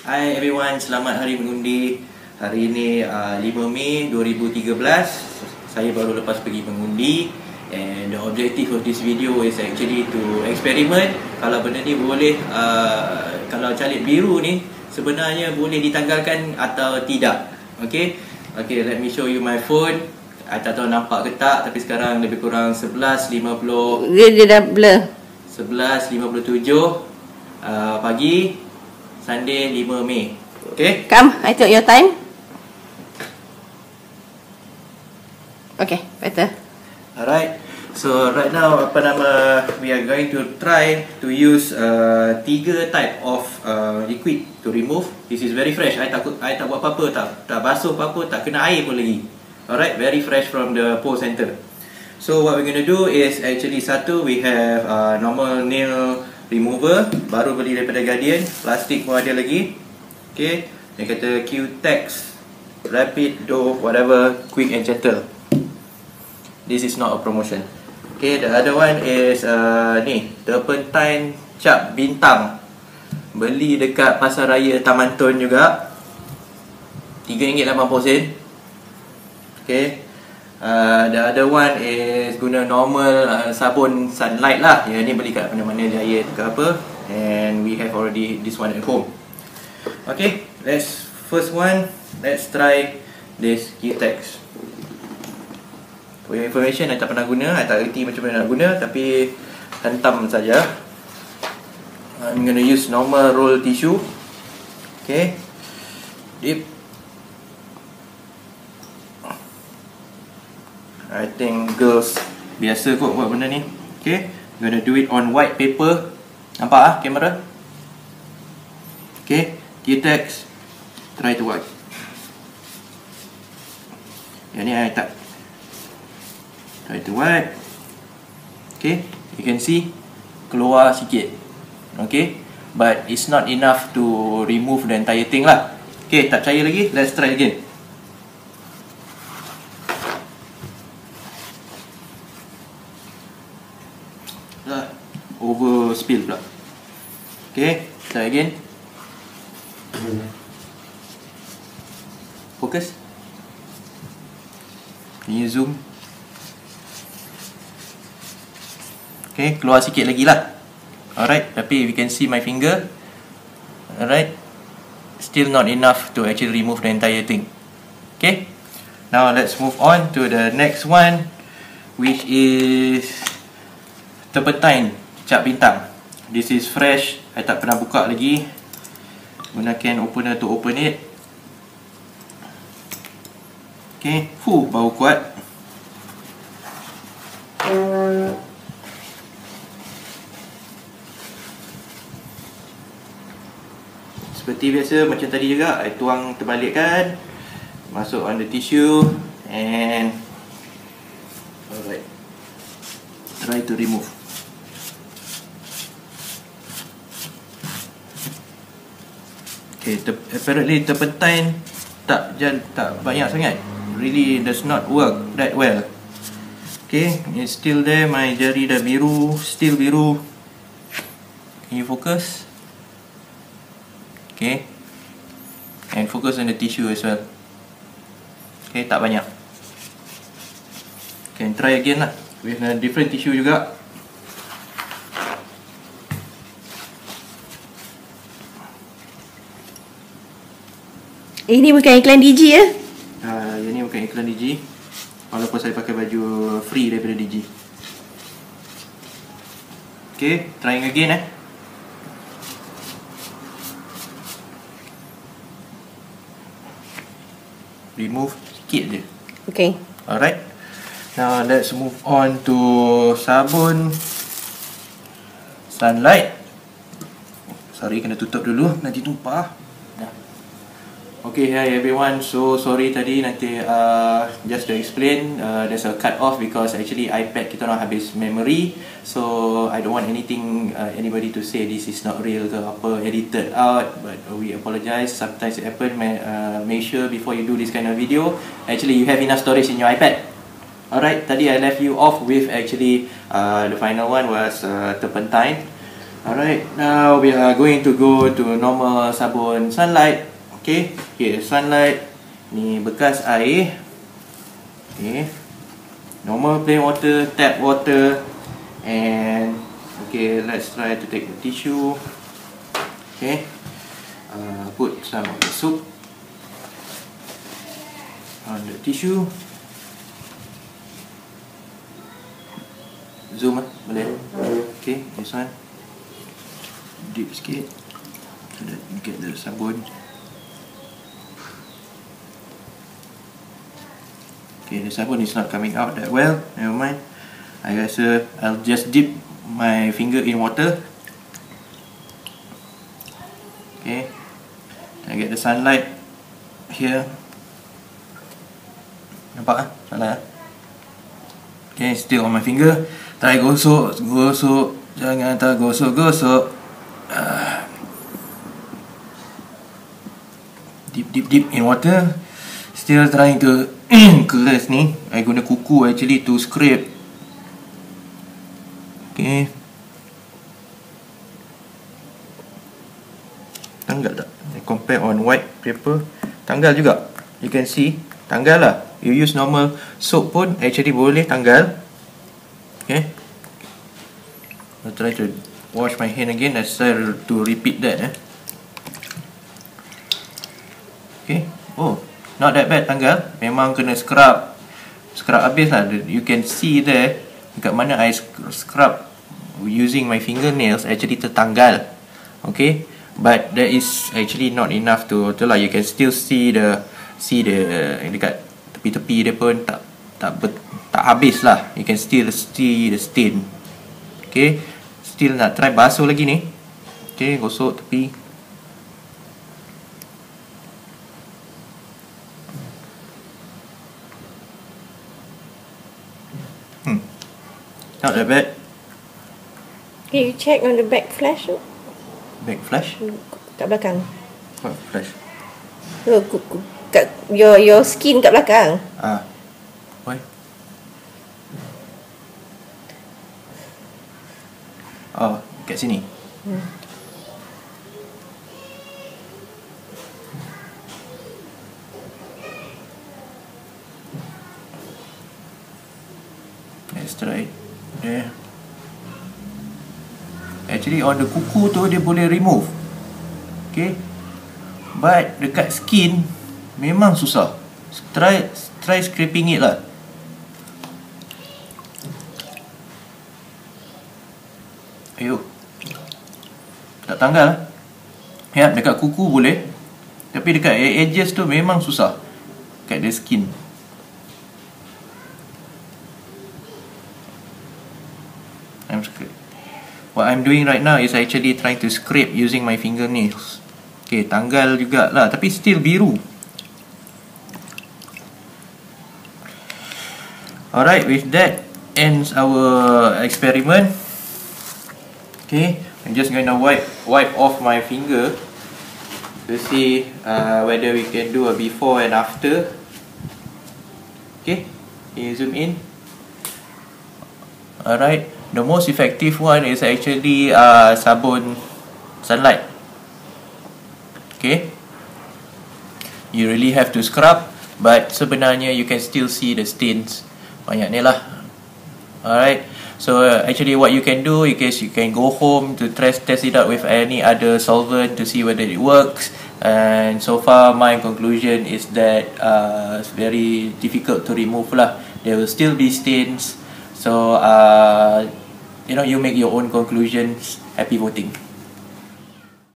Hi everyone, selamat hari mengundi. Hari ini 5 Mei 2013. Saya baru lepas pergi mengundi. And the objective of this video is actually to experiment kalau benda ni boleh, kalau caleg biru ni sebenarnya boleh ditanggalkan atau tidak. Okay, let me show you my phone. I tak tahu nampak ke tak, tapi sekarang lebih kurang 11.50. Dia dah blur. 11.57 pagi, Sunday 5 Mei. Okay? Come, I took your time. Okay, better. Alright. So right now we are going to try to use 3 type of liquid to remove. This is very fresh. I tak buat apa-apa, tak basuh apa-apa, tak kena air pun lagi. Alright, very fresh from the pole center. So what we're going to do is actually satu, we have normal nail remover, baru beli daripada Guardian, plastik pun ada lagi. Okay, dia kata Q-Tex Rapid Dough whatever, quick and gentle. This is not a promotion. Okay, the other one is ni, turpentine cap bintang, beli dekat Pasar Raya Taman Tun juga, RM3.80. Okay, the other one is guna normal sabun Sunlight lah. Yang ni beli kat mana-mana Giant ke apa. And we have already this one at home. Okay, first one, let's try this Q-Tex. For your information, I tak pernah guna, I tak reti macam mana nak guna, tapi hentam saja. I'm gonna use normal roll tissue. Okay, dip. I think girls biasa kot buat benda ni. Okay, I'm gonna do it on white paper. Nampak ah kamera? Okay, Q-Tex, try to wipe. Yang ni I tak. Try to wipe. Okay, you can see keluar sikit. Okay, but it's not enough to remove the entire thing lah. Okay, tak percaya lagi, let's try again. Over spill pula. Okay, try again. Focus. Can you zoom? Okay, keluar sikit lagi lah. Alright, tapi we can see my finger. Alright, still not enough to actually remove the entire thing. Okay, now let's move on to the next one, which is turpentine cap bintang. This is fresh, I tak pernah buka lagi. Gunakan opener to open it. Okay, bau kuat. Seperti biasa, macam tadi juga, I tuang terbalikkan, masuk on the tissue, and alright, try to remove. Okay, apparently turpentine tak banyak sangat. Really does not work that well. Okay, it's still there. My jari dah biru, still biru. Can you focus? Okay, and focus on the tissue as well. Okay, tak banyak. Can try again lah with a different tissue juga. Ini bukan iklan Digi ya? Yang ni bukan iklan Digi, walaupun saya pakai baju free daripada Digi. Okay, trying again remove sikit je. Okay. Alright, now let's move on to sabun Sunlight. Sorry, kena tutup dulu, nanti tumpah. Okay, hi everyone. So sorry tadi, nanti just to explain, there's a cut off because actually iPad kita orang habis memory. So I don't want anybody to say this is not real ke apa, edited out. But we apologize, sometimes it happen. Make sure before you do this kind of video, actually you have enough storage in your iPad. Alright, tadi I left you off with actually the final one was turpentine. Alright, now we are going to go to normal sabun Sunlight. Okay, here Sunlight. Ni bekas air. Okay, normal plain water, tap water. And okay, let's try to take the tissue. Okay, put some of the soap on the tissue. Zoom boleh. Okay, this one. Dip sikit so that you get the sabun. Okay, the sabun is not coming out that well. Never mind. I rasa I'll just dip my finger in water. Okay, I get the sunlight here. Nampak ah? Sunlight ah? Okay, still on my finger. Try gosok. Jangan tak gosok. Dip in water. Still trying to keras ni. I guna kuku actually to scrape. Okay, tanggal tak? I compare on white paper. Tanggal juga. You can see, tanggal lah. You use normal soap pun actually boleh tanggal. Okay, I'll try to wash my hand again. Let's try to repeat that. Okay, oh, not that bad tanggal. Memang kena scrub habis lah. You can see there dekat mana I scrub using my fingernails actually tertanggal. Okay, but that is actually not enough to lah. You can still see the dekat tepi-tepi dia pun tak habis lah. You can still see the stain. Okay, still nak try basuh lagi ni. Okay, gosok tepi. Not that bad. Okay, you check on the back flash. Back flash? Kat belakang. What flash? Kat your skin kat belakang. Why? Oh, kat sini. Let's try there. Actually on the kuku tu dia boleh remove. Okay, but dekat skin memang susah. Try scraping it lah. Ayo, tak tanggal. Ya, dekat kuku boleh, tapi dekat edges tu memang susah. Kat the skin. What I'm doing right now is actually trying to scrape using my fingernails. Okay, tanggal jugalah, tapi still biru. Alright, with that ends our experiment. Okay, I'm just gonna wipe off my finger to see whether we can do a before and after. Okay, can you zoom in? Alright, the most effective one is actually sabun Sunlight. Okay, you really have to scrub, but sebenarnya you can still see the stains. Banyak ni lah. Alright, so actually what you can do is you can go home to test it out with any other solvent to see whether it works. And so far my conclusion is that it's very difficult to remove lah. There will still be stains. So you make your own conclusions. Happy voting.